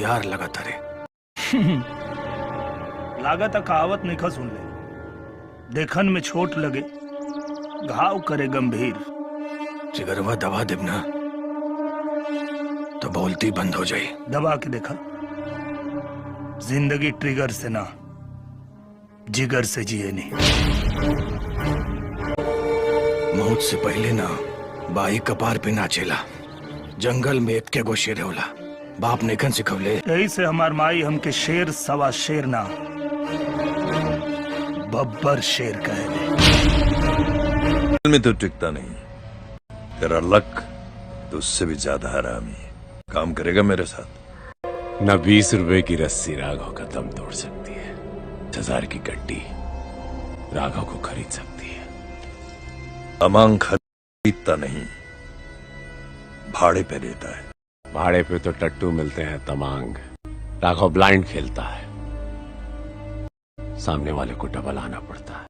मजेदार लगा था रे। लागत कहावत नहीं सुन ले, देखन में छोट लगे घाव करे गंभीर। जिगरवा दबा देब ना तो बोलती बंद हो जाए। दबा के देखा, जिंदगी ट्रिगर से ना जिगर से जिए नहीं। मौत से पहले ना बाई कपार पे नाचेला, जंगल में एक के गो शेर होला। बाप ने कन सिखवले। यही से हमार माई हमके शेर सवा शेर ना बब्बर शेर कहे। में तो टिकता नहीं, तेरा लक तो उससे भी ज्यादा हरामी है। काम करेगा मेरे साथ? न 20 रुपए की रस्सी राघव का दम तोड़ सकती है, 1000 की गड्डी राघव को खरीद सकती है। तमांग खरीदता नहीं, भाड़े पे देता है। भाड़े पे तो टट्टू मिलते हैं तमांग। राघव ब्लाइंड खेलता है, सामने वाले को डबल आना पड़ता है।